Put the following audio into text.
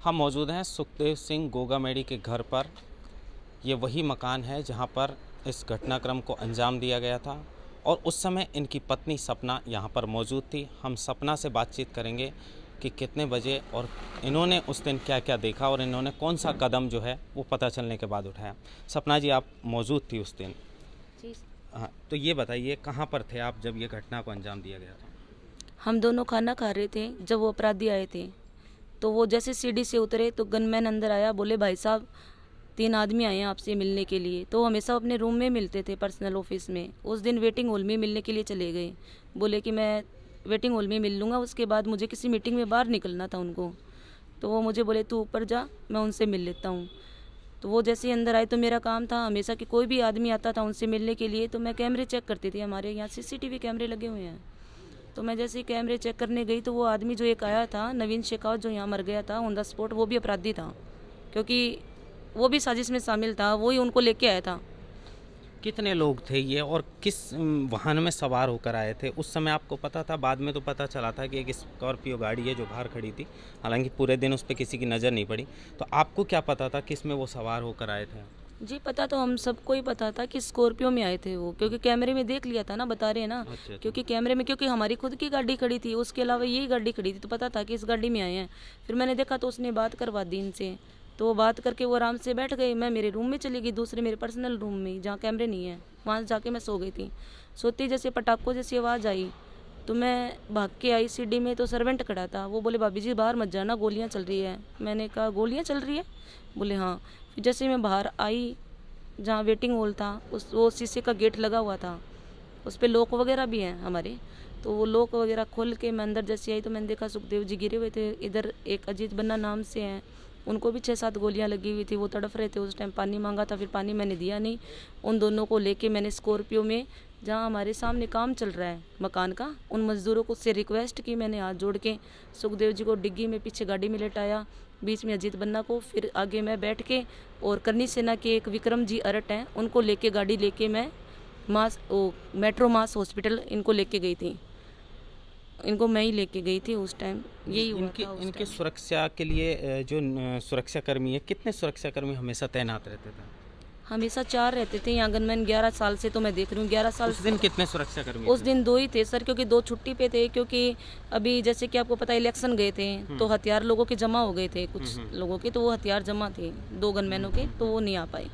हम मौजूद हैं सुखदेव सिंह गोगामेड़ी के घर पर। ये वही मकान है जहां पर इस घटनाक्रम को अंजाम दिया गया था और उस समय इनकी पत्नी सपना यहां पर मौजूद थी। हम सपना से बातचीत करेंगे कि कितने बजे और इन्होंने उस दिन क्या क्या देखा और इन्होंने कौन सा कदम जो है वो पता चलने के बाद उठाया। सपना जी, आप मौजूद थी उस दिन? जी। हाँ, तो ये बताइए कहाँ पर थे आप जब ये घटना को अंजाम दिया गया था? हम दोनों खाना खा रहे थे जब वो अपराधी आए थे। तो वो जैसे सीढ़ी से उतरे तो गनमैन अंदर आया, बोले भाई साहब 3 आदमी आए हैं आपसे मिलने के लिए। तो हमेशा अपने रूम में मिलते थे, पर्सनल ऑफिस में। उस दिन वेटिंग हॉल में मिलने के लिए चले गए। बोले कि मैं वेटिंग हॉल में मिल लूँगा, उसके बाद मुझे किसी मीटिंग में बाहर निकलना था उनको। तो वो मुझे बोले तू ऊपर जा, मैं उनसे मिल लेता हूँ। तो वो जैसे ही अंदर आए तो मेरा काम था हमेशा कि कोई भी आदमी आता था उनसे मिलने के लिए तो मैं कैमरे चेक करती थी। हमारे यहाँ CCTV कैमरे लगे हुए हैं। तो मैं जैसे ही कैमरे चेक करने गई तो वो आदमी जो एक आया था, नवीन शेखावत, जो यहाँ मर गया था ऑन द स्पॉट, वो भी अपराधी था, क्योंकि वो भी साजिश में शामिल था। वो ही उनको लेके आया था। कितने लोग थे ये और किस वाहन में सवार होकर आए थे उस समय आपको पता था? बाद में तो पता चला था कि एक स्कॉर्पियो गाड़ी है जो बाहर खड़ी थी, हालांकि पूरे दिन उस पर किसी की नज़र नहीं पड़ी। तो आपको क्या पता था किस में वो सवार होकर आए थे? जी पता तो हम सबको ही पता था कि स्कॉर्पियो में आए थे वो, क्योंकि कैमरे में देख लिया था ना, बता रहे हैं ना। अच्छा। क्योंकि कैमरे में, क्योंकि हमारी खुद की गाड़ी खड़ी थी, उसके अलावा यही गाड़ी खड़ी थी, तो पता था कि इस गाड़ी में आए हैं। फिर मैंने देखा तो उसने बात करवा दी इनसे। तो वो बात करके वो आराम से बैठ गए। मैं मेरे रूम में चली गई, दूसरे मेरे पर्सनल रूम में जहाँ कैमरे नहीं है, वहाँ जाके मैं सो गई थी। सोती जैसे पटाखों जैसी आवाज़ आई तो मैं भाग के आई सीढ़ी में। तो सर्वेंट खड़ा था, वो बोले भाभी जी बाहर मत जाना, गोलियाँ चल रही है। मैंने कहा गोलियाँ चल रही है? बोले हाँ। फिर जैसे मैं बाहर आई, जहाँ वेटिंग हॉल था, उस वो शीशे का गेट लगा हुआ था, उस पर लॉक वगैरह भी हैं हमारे। तो वो लॉक वगैरह खोल के मैं अंदर जैसे आई तो मैंने देखा सुखदेव जी गिरे हुए थे। इधर एक अजीत बन्ना नाम से हैं, उनको भी 6-7 गोलियां लगी हुई थी। वो तड़फ रहे थे। उस टाइम पानी मांगा था, फिर पानी मैंने दिया नहीं। उन दोनों को लेके मैंने स्कॉर्पियो में, जहाँ हमारे सामने काम चल रहा है मकान का, उन मज़दूरों को से रिक्वेस्ट की मैंने हाथ जोड़ के। सुखदेव जी को डिग्गी में पीछे गाड़ी में लेटाया, बीच में अजीत बन्ना को, फिर आगे मैं बैठ के, और करनी सेना के एक विक्रम जी अरट हैं, उनको लेके गाड़ी लेके मैं मेट्रो मास हॉस्पिटल इनको लेके गई थी। इनको मैं ही लेके गई थी उस टाइम। यही हुआ था उस इनके टाइम। सुरक्षा के लिए जो सुरक्षाकर्मी है, कितने सुरक्षाकर्मी हमेशा तैनात रहते थे? हमेशा 4 रहते थे यहाँ गनमैन। 11 साल से तो मैं देख रही हूँ, 11 साल। उस दिन कितने सुरक्षाकर्मी उस थे? दिन 2 ही थे सर, क्योंकि 2 छुट्टी पे थे। क्योंकि अभी जैसे कि आपको पता है इलेक्शन गए थे तो हथियार लोगों के जमा हो गए थे, कुछ लोगों के, तो वो हथियार जमा थे 2 गनमैनों के, तो वो नहीं आ पाए।